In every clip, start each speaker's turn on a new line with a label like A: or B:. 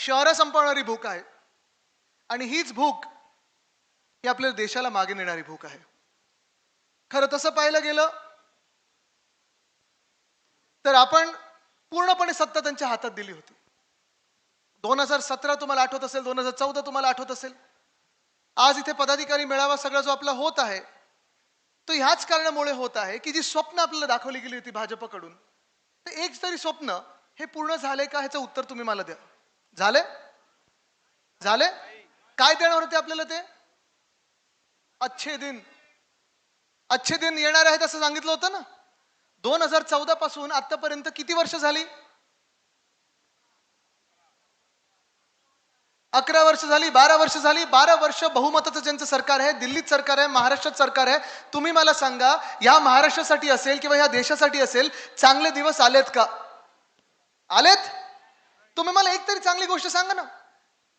A: शहरं संपवणारी भूक आहे. आणि हीच भूक ही आपल्या देशाला मागे नेणारी भूक आहे. खरं तसं पाहायला गेलं तर आपण पूर्णपणे सत्ता त्यांच्या हातात दिली होती. 2017 तुम्हाला आठवत असेल, 2014 तुम्हाला आठवत असेल. आज इथे पदाधिकारी मेळावा सगळा जो आपला होत आहे तो ह्याच कारणामुळे होत आहे की जी स्वप्न आपल्याला दाखवली गेली होती भाजपकडून, तर एक तरी स्वप्न हे पूर्ण झाले का ह्याचं उत्तर तुम्ही मला द्या. झाले? झाले? काय देणार होते आपल्याला ते? अच्छे दिन. अच्छे दिन येणार आहेत असं सांगितलं होतं ना. 2014 पासून आतापर्यंत किती वर्ष झाली? 11 वर्ष झाली, 12 वर्ष झाली. 12 वर्ष बहुमताचं ज्यांचं सरकार आहे, दिल्लीत सरकार आहे, महाराष्ट्रात सरकार आहे. तुम्ही मला सांगा, या महाराष्ट्रासाठी असेल किंवा या देशासाठी असेल, चांगले दिवस आलेत का? आलेत? तुम्ही मला एक तरी चांगली गोष्ट सांगा ना.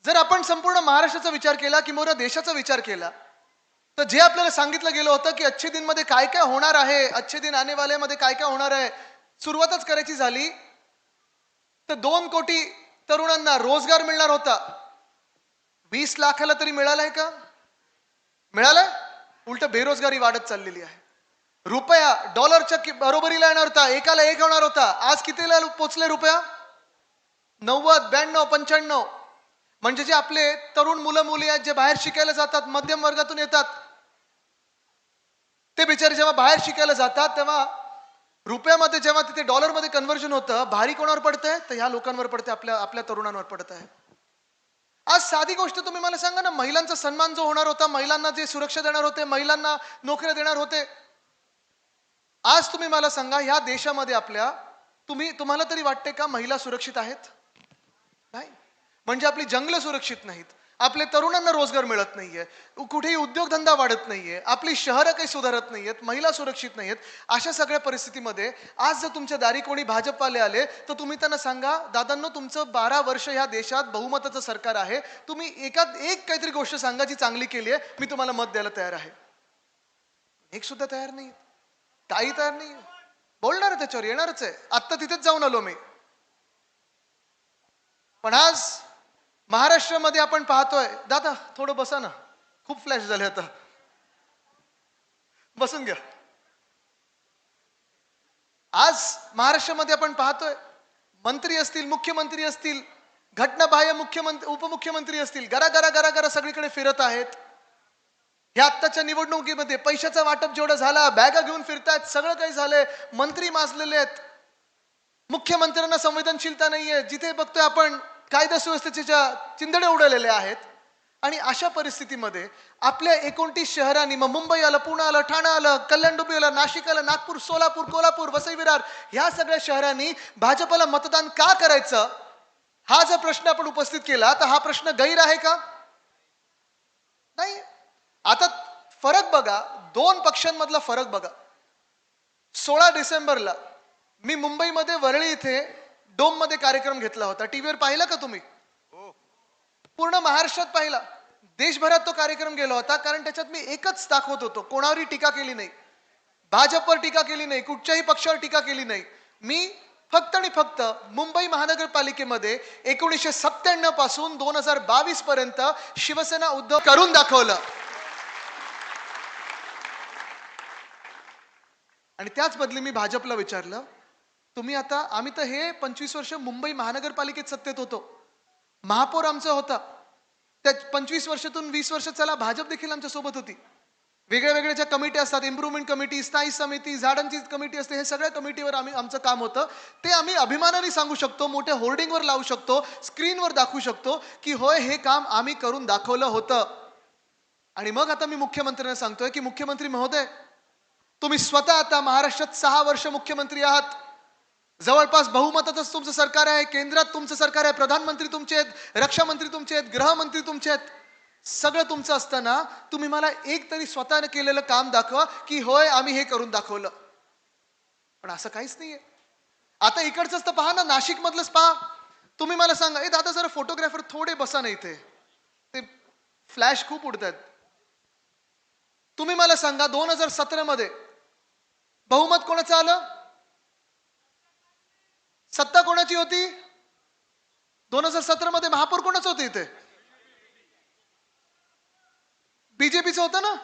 A: जर आपण संपूर्ण महाराष्ट्राचा विचार केला किंवा देशाचा विचार केला, तर जे आपल्याला सांगितलं गेलं होतं की अच्छे दिन मध्ये काय काय होणार आहे, अच्छे दिन आने वाले मध्ये काय काय होणार आहे, सुरुवातच करायची झाली तर 2 कोटी तरुणांना रोजगार मिळणार होता. 20 लाखाला तरी मिळालाय का? मिळालाय? उलट बेरोजगारी वाढत चाललेली आहे. रुपया डॉलरच्या बरोबरीला येणार होता, एकाला 1 होणार होता. आज कितीला पोचले रुपया? 90, 92, 95. म्हणजे जे आपले तरुण मुलं मुली आहेत, जे बाहेर शिकायला जातात, मध्यम वर्गातून येतात, ते बिचारे जेव्हा बाहेर शिकायला जातात तेव्हा रुपयामध्ये जेव्हा तिथे डॉलरमध्ये कन्व्हर्जन होतं, भारी कोणावर पडतंय? तर ह्या लोकांवर पडतंय, आपल्या तरुणांवर पडत आहे. आज साधी गोष्ट तुम्ही मला सांगा ना, महिलांचा सन्मान जो होणार होता, महिलांना जे सुरक्षा देणार होते, महिलांना नोकऱ्या देणार होते, आज तुम्ही मला सांगा ह्या देशामध्ये आपल्या तुम्हाला तरी वाटते का महिला सुरक्षित आहेत? नाही. म्हणजे आपली जंगलं सुरक्षित नाहीत, आपले तरुणांना रोजगार मिळत नाहीये, कुठेही उद्योगधंदा वाढत नाहीये, आपली शहरं काही सुधारत नाहीयेत, महिला सुरक्षित नाहीयेत. अशा सगळ्या परिस्थितीमध्ये आज जर तुमच्या दारी कोणी भाजपवाले आले तर तुम्ही त्यांना सांगा, दादांनो तुमचं 12 वर्ष ह्या देशात बहुमताचं सरकार आहे, तुम्ही एक काहीतरी गोष्ट सांगा जी चांगली केली आहे, मी तुम्हाला मत द्यायला तयार आहे. एक सुद्धा तयार नाही, काही तयार नाही. बोलणार आहे त्याच्यावर, येणारच आहे. आत्ता तिथेच जाऊन आलो मी. पण आज महाराष्ट्रामध्ये आपण पाहतोय, दादा थोडं बसा ना, खूप फ्लॅश झाले आता, बसून घ्या. आज महाराष्ट्रामध्ये आपण पाहतोय, मंत्री असतील, मुख्यमंत्री असतील, घटनाबाह्य मुख्यमंत्री उपमुख्यमंत्री असतील, घरा सगळीकडे फिरत आहेत. ह्या आत्ताच्या निवडणुकीमध्ये पैशाचा वाटप जेवढा झाला, बॅगा घेऊन फिरतायत, सगळं काही झालंय, मंत्री माजलेले आहेत, मुख्यमंत्र्यांना संवेदनशीलता नाहीये, जिथे बघतोय आपण कायदा सुव्यवस्थेचे चिंधडे उडवलेले आहेत. आणि अशा परिस्थितीमध्ये आपल्या 29 शहरांनी, मग मुंबई आलं, पुणे आलं, ठाणे आलं, कल्याण डोंबिवली आलं, नाशिक आलं, नागपूर, सोलापूर, कोल्हापूर, वसई विरार, ह्या सगळ्या शहरांनी भाजपला मतदान का करायचं, हा जर प्रश्न आपण उपस्थित केला तर हा प्रश्न गैर आहे का? नाही. आता फरक बघा, 2 पक्षांमधला फरक बघा. 16 डिसेंबरला मी मुंबईमध्ये वरळी इथे डोम मध्ये कार्यक्रम घेतला होता. टीव्हीवर पाहिला का तुम्ही? पूर्ण महाराष्ट्रात पाहिला, देशभरात तो कार्यक्रम गेला होता. कारण त्याच्यात मी एकच दाखवत होतो, कोणावरही टीका केली नाही, भाजपवर टीका केली नाही, कुठच्याही पक्षावर टीका केली नाही. मी फक्त आणि फक्त मुंबई महानगरपालिकेमध्ये 1997 पासून 2022 पर्यंत शिवसेना उद्धव करून दाखवलं. आणि त्याच बदली मी भाजपला विचारलं, तुम्ही आता, आम्ही तर हे 25 वर्ष मुंबई महानगरपालिकेत सत्तेत होतो, महापौर आमचा होता, त्या 25 वर्षातून 20 वर्ष चला भाजप देखील आमच्या सोबत होती. वेगळ्या वेगळ्या ज्या कमिटी असतात, इम्प्रूव्हमेंट कमिटी, स्थायी समिती, झाडांची कमिटी असते, हे सगळ्या कमिटीवर आमचं काम होतं. ते आम्ही अभिमानाने सांगू शकतो, मोठ्या होर्डिंगवर लावू शकतो, स्क्रीनवर दाखवू शकतो की होय हे काम आम्ही करून दाखवलं होतं. आणि मग आता मी मुख्यमंत्र्यांना सांगतोय की मुख्यमंत्री महोदय, तुम्ही स्वतः आता महाराष्ट्रात 6 वर्ष मुख्यमंत्री आहात, जवळपास बहुमतातच तुमचं सरकार आहे, केंद्रात तुमचं सरकार आहे, प्रधानमंत्री तुमचे आहेत, रक्षा मंत्री तुमचे आहेत, गृहमंत्री तुमचे आहेत, सगळं तुमचं असताना तुम्ही मला एक तरी स्वतःने केलेलं काम दाखवा की होय आम्ही हे करून दाखवलं. पण असं काहीच नाहीये. आता इकडचंच तर पहा ना, नाशिक मधलंच पहा. तुम्ही मला सांगा, ए दादा जरा फोटोग्राफर थोडे बसा ना इथे, ते फ्लॅश खूप उडतात. तुम्ही मला सांगा 2017 मध्ये बहुमत कोणाचं आलं? सत्ता कोणाची होती? 2017 मध्ये महापौर होतं इथे? बीजेपीचं होतं ना?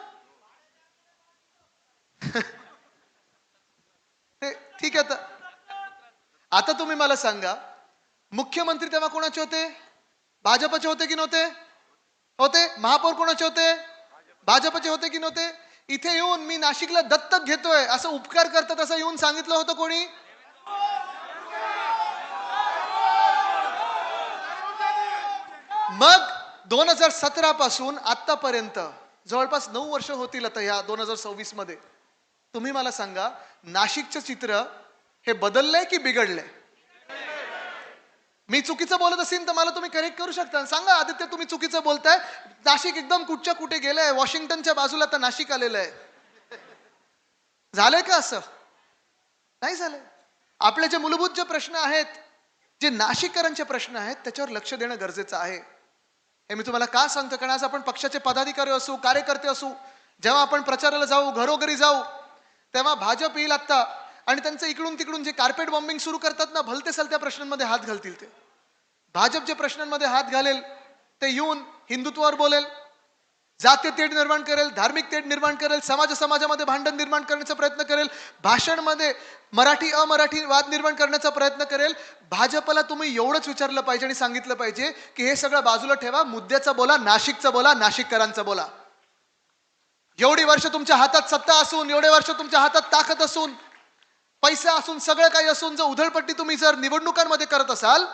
A: ते ठीक आहे. आता तुम्ही मला सांगा, मुख्यमंत्री तेव्हा कोणाचे होते? भाजपचे होते की नव्हते? होते. महापौर कोणाचे होते? भाजपचे होते की नव्हते? इथे येऊन मी नाशिकला दत्तक घेतोय असं उपकार करतात असं येऊन सांगितलं होतं कोणी? मग 2017 पासून आतापर्यंत जवळपास 9 वर्ष होतील आता या 2026 मध्ये. तुम्ही मला सांगा, नाशिकचं चित्र हे बदललंय की बिघडलंय? मी चुकीचं बोलत असेल तर मला तुम्ही करेक्ट करू शकता. सांगा आदित्य, तुम्ही चुकीचं बोलताय. नाशिक एकदम कुठच्या कुठे गेलंय, वॉशिंग्टनच्या बाजूला तर नाशिक आलेलं आहे. झालंय का असं? नाही झालंय. आपले जे मूलभूत जे प्रश्न आहेत, जे नाशिककरांचे प्रश्न आहेत, त्याच्यावर लक्ष देणं गरजेचं आहे. हे मी तुम्हाला का सांगतो? कारण आज आपण पक्षाचे पदाधिकारी असू, कार्यकर्ते असू, जेव्हा आपण प्रचाराला जाऊ, घरोघरी जाऊ, तेव्हा भाजप येईल आता आणि त्यांचं इकडून तिकडून जे कार्पेट बॉम्बिंग सुरू करतात ना, भलते सलत्या प्रश्नांमध्ये हात घालतील. ते भाजप जे प्रश्नांमध्ये हात घालेल ते येऊन हिंदुत्वावर बोलेल, जातीय तेढ निर्माण करेल, धार्मिक तेढ निर्माण करेल, समाजामध्ये भांडण निर्माण करण्याचा प्रयत्न करेल, भाषणमध्ये मराठी अमराठी वाद निर्माण करण्याचा प्रयत्न करेल. भाजपला तुम्ही एवढंच विचारलं पाहिजे आणि सांगितलं पाहिजे की हे सगळं बाजूला ठेवा, मुद्द्याचं बोला, नाशिकचं बोला, नाशिककरांचं बोला. एवढी वर्ष तुमच्या हातात सत्ता असून, एवढे वर्ष तुमच्या हातात ताकद असून, पैसा असून, सगळं काही असून जर उधळपट्टी तुम्ही जर निवडणुकांमध्ये करत असाल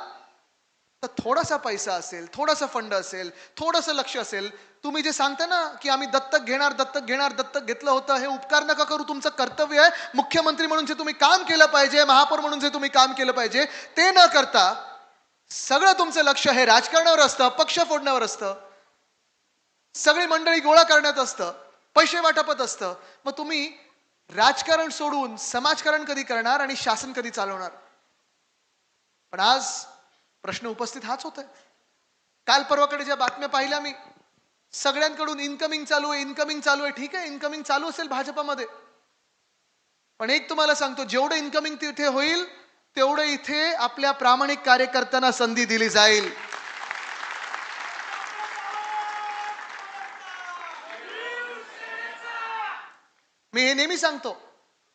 A: तर थोडासा पैसा असेल, थोडासा फंड असेल, थोडंसं लक्ष असेल, तुम्ही जे सांगता ना की आम्ही दत्तक घेणार, दत्तक घेतलं होतं, हे उपकार नका करू. तुमचं कर्तव्य आहे. मुख्यमंत्री म्हणून जे तुम्ही काम केलं पाहिजे, महापौर म्हणून जे तुम्ही काम केलं पाहिजे, ते न करता सगळं तुमचं लक्ष हे राजकारणावर असतं, पक्ष फोडण्यावर असतं, सगळी मंडळी गोळा करण्यात असतं, पैसे वाटपत असतं. मग तुम्ही राजकारण सोडून समाजकारण कधी करणार आणि शासन कधी चालवणार? पण आज प्रश्न उपस्थित हाच होतोय. काल परवाकडे ज्या बातम्या पाहिल्या मी, सगळ्यांकडून इन्कमिंग चालू आहे. ठीक आहे, इन्कमिंग चालू असेल भाजपामध्ये, पण एक तुम्हाला सांगतो, जेवढं इन्कमिंग तिथे होईल तेवढं इथे आपल्या प्रामाणिक कार्यकर्त्यांना संधी दिली जाईल. मी हे नेहमी सांगतो,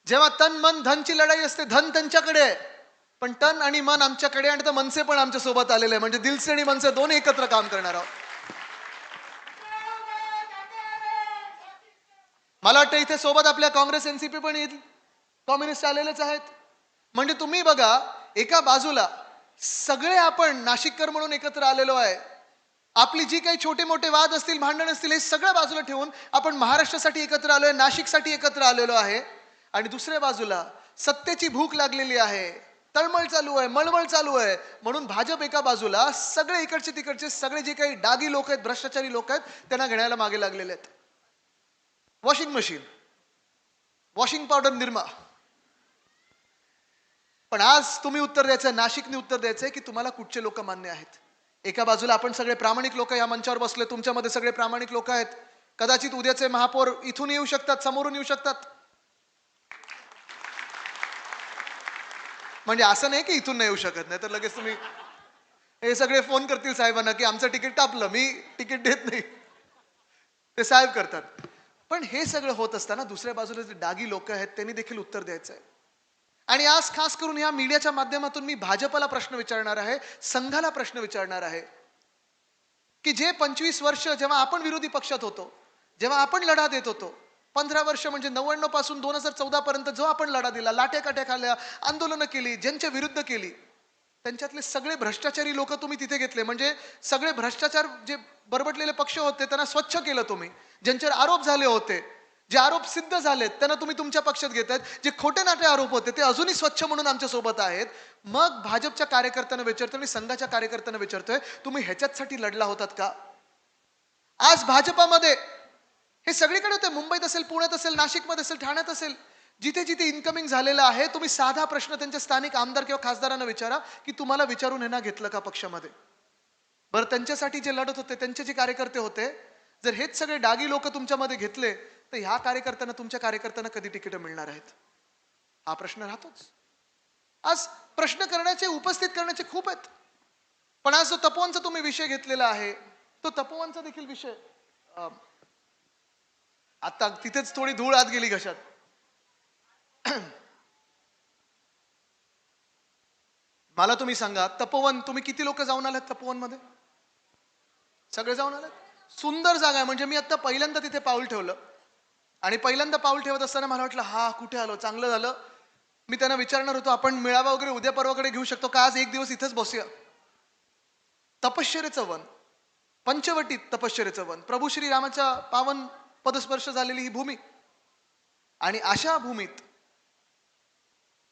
A: जेव्हा तन मन धनची लढाई असते, धन त्यांच्याकडे आहे पण तन आणि मन आमच्याकडे, आणि तर मनसे पण आमच्या सोबत आलेले आहे. म्हणजे दिलसे आणि मनसे दोन्ही एकत्र काम करणार आहोत. मला वाटतं इथे सोबत आपल्या काँग्रेस एनसीपी पण येईल, कम्युनिस्ट आलेलेच आहेत. म्हणजे तुम्ही बघा, एका बाजूला सगळे आपण नाशिककर म्हणून एकत्र आलेलो आहे. आपली जी काही छोटे मोठे वाद असतील, भांडण असतील, हे सगळं बाजूला ठेवून आपण महाराष्ट्रासाठी एकत्र आलोय, नाशिकसाठी एकत्र आलेलो आहे. आणि दुसऱ्या बाजूला सत्तेची भूक लागलेली आहे, तळमळ चालू आहे, मळमळ चालू आहे. म्हणून भाजप एका बाजूला, सगळे इकडचे तिकडचे सगळे जे काही डागी लोक आहेत, भ्रष्टाचारी लोक आहेत, त्यांना घेण्याला मागे लागलेले आहेत. Washing machine, washing powder Nirma. पण आज तुम्ही उत्तर द्यायचं, नाशिकने उत्तर द्यायचंय की तुम्हाला कुठचे लोक मान्य आहेत. एका बाजूला आपण सगळे प्रामाणिक लोक या मंचावर बसले, तुमच्यामध्ये सगळे प्रामाणिक लोक आहेत. कदाचित उद्याचे महापौर इथून येऊ शकतात, समोरून येऊ शकतात. म्हणजे असं नाही की इथून नाही येऊ शकत, नाही तर लगेच तुम्ही हे सगळे फोन करतील साहेबांना की आमचं तिकीट कापलं, मी तिकीट देत नाही, ते साहेब करतात. पण हे सगळं होत असताना दुसऱ्या बाजूला जे डागी लोक आहेत त्यांनी देखील उत्तर द्यायचं आहे. आणि आज खास करून या मीडियाच्या माध्यमातून मी भाजपला प्रश्न विचारणार आहे, संघाला प्रश्न विचारणार आहे की जे 25 वर्ष जेव्हा आपण विरोधी पक्षात होतो, जेव्हा आपण लढा देत होतो, 15 वर्ष म्हणजे 99 पासून 2014 पर्यंत जो आपण लढा दिला, लाट्या काट्या खाल्ल्या, आंदोलनं केली, ज्यांच्या विरुद्ध केली, त्यांच्यातले सगळे भ्रष्टाचारी लोक तुम्ही तिथे घेतले. म्हणजे सगळे भ्रष्टाचार जे बरबटलेले पक्ष होते त्यांना स्वच्छ केलं तुम्ही. ज्यांच्यावर आरोप झाले होते, जे आरोप सिद्ध झालेत त्यांना तुम्ही तुमच्या पक्षात घेतायत. जे खोटे नाटे आरोप होते ते अजूनही स्वच्छ म्हणून आमच्या सोबत आहेत. मग भाजपच्या कार्यकर्त्यांना विचारतोय आणि संघाच्या कार्यकर्त्यांना विचारतोय, तुम्ही ह्याच्यासाठी लढला होतात का? आज भाजपामध्ये हे सगळीकडे होते, मुंबईत असेल, पुण्यात असेल, नाशिकमध्ये असेल, ठाण्यात असेल, जिथे जिथे इन्कमिंग झालेलं आहे, तुम्ही साधा प्रश्न त्यांच्या स्थानिक आमदार किंवा खासदारांना विचारा की तुम्हाला विचारून यांना घेतलं का पक्षामध्ये? बरं, त्यांच्यासाठी जे लढत होते, त्यांचे जे कार्यकर्ते होते, जर हेच सगळे डागी लोक तुमच्यामध्ये घेतले तर ह्या कार्यकर्त्यांना, तुमच्या कार्यकर्त्यांना कधी तिकीट मिळणार आहेत? हा प्रश्न राहतोच. आज प्रश्न करण्याचे, उपस्थित करण्याचे खूप आहेत, पण आज जो तपोवनचा तुम्ही विषय घेतलेला आहे, तो तपोवनचा देखील विषय आता तिथेच थोडी धूळ आत गेली घशात. मला तुम्ही सांगा, तपोवन तुम्ही किती लोक जाऊन आलात तपोवन मध्ये? सगळे जाऊन आलात? सुंदर जागा आहे. म्हणजे मी आता पहिल्यांदा तिथे पाऊल ठेवलं आणि पहिल्यांदा पाऊल ठेवत असताना मला वाटलं हा कुठे आलो, चांगलं झालं. मी त्यांना विचारणार होतो आपण मेळावा वगैरे उद्या परवाकडे घेऊ शकतो का, आज एक दिवस इथेच बसूया. तपश्चर्याचं वन, पंचवटीत तपश्चर्याचं वन, प्रभू श्री रामाच्या पावन पदस्पर्श झालेली ही भूमी. आणि अशा भूमीत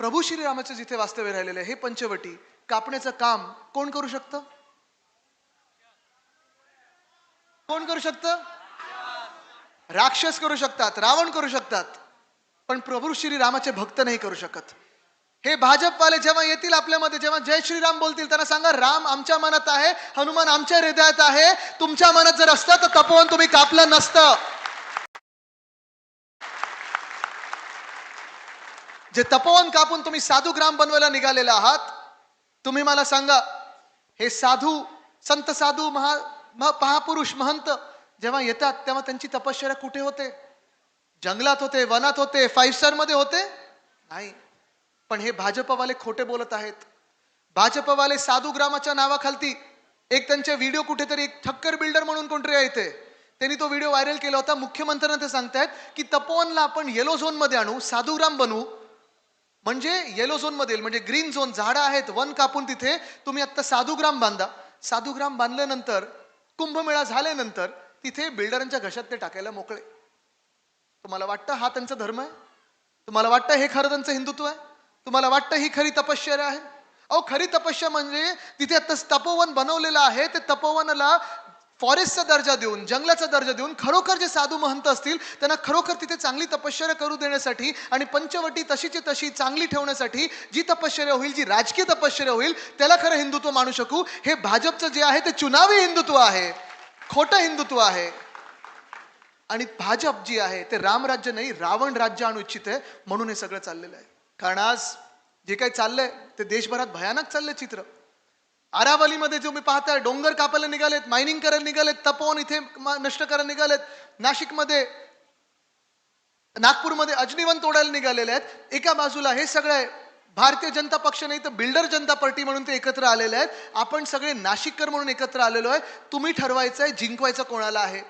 A: प्रभू श्री रामाचे जिथे वास्तव्य राहिलेले हे पंचवटी कापण्याचं काम कोण करू शकतं? कोण करू शकतं? राक्षस करू शकतात, रावण करू शकतात, पण प्रभू श्री रामाचे भक्त नाही करू शकत. हे भाजपवाले जेव्हा येतील आपल्यामध्ये, जेव्हा जय श्रीराम बोलतील, त्यांना सांगा राम आमच्या मनात आहे, हनुमान आमच्या हृदयात आहे. तुमच्या मनात जर असतं तर तपोवन तुम्ही कापलं नसतं. जे तपोवन कापून तुम्ही साधू ग्राम बनवायला निघालेले आहात, तुम्ही मला सांगा हे साधू संत साधू महापुरुष महंत जेव्हा येतात तेव्हा त्यांची तपश्चर्या कुठे होते? जंगलात होते, वनात होते, 5 स्टार मध्ये होते? नाही. पण हे भाजपवाले खोटे बोलत आहेत. भाजपवाले साधू ग्रामाच्या नावाखालती एक त्यांचे व्हिडिओ कुठेतरी, एक ठक्कर बिल्डर म्हणून कोणतरी आहे इथे, त्यांनी तो व्हिडिओ व्हायरल केला होता. मुख्यमंत्र्यांना ते सांगतायत की तपोवनला आपण येलो झोन मध्ये आणू, साधू ग्राम बनवू. म्हणजे येलो झोन मध्ये, म्हणजे ग्रीन झोन, झाडं आहेत, वन कापून तिथे तुम्ही आता साधूग्राम बांधा. साधूग्राम बांधल्यानंतर, कुंभमेळा झाल्यानंतर तिथे बिल्डरांच्या घशात ते टाकायला मोकळे. तुम्हाला वाटतं हा त्यांचा धर्म आहे? तुम्हाला वाटतं हे खरं त्यांचं हिंदुत्व आहे? तुम्हाला वाटतं ही खरी तपश्चर्या आहे? अहो खरी तपश्चर्या म्हणजे तिथे आता तपोवन बनवलेलं आहे, ते तपोवनाला फॉरेस्टचा दर्जा देऊन, जंगलाचा दर्जा देऊन, खरोखर जे साधू महंत असतील त्यांना खरोखर तिथे चांगली तपश्चर्या करू देण्यासाठी आणि पंचवटी तशीची तशी चांगली ठेवण्यासाठी जी तपश्चर्या होईल, जी राजकीय तपश्चर्या होईल, त्याला खरं हिंदुत्व मानू शकू. हे भाजपचं जे आहे ते चुनावी हिंदुत्व आहे, खोटं हिंदुत्व आहे. आणि भाजप जी आहे ते रामराज्य नाही, रावण राज्य आणू इच्छित आहे, म्हणून हे सगळं चाललेलं आहे. कारण आज जे काही चाललंय ते देशभरात भयानक चाललंय चित्र. अरावलीमध्ये जो मी पाहताय, डोंगर कापायला निघालेत, मायनिंग करायला निघालेत, तपोवन इथे नष्ट करायला निघालेत, नाशिकमध्ये, नागपूरमध्ये अग्निवन तोडायला निघालेले आहेत. एका बाजूला हे सगळे भारतीय जनता पक्ष नाही तर बिल्डर जनता पार्टी म्हणून ते एकत्र आलेले आहेत. आपण सगळे नाशिककर म्हणून एकत्र आलेलो आहे. तुम्ही ठरवायचंय जिंकवायचं कोणाला आहे.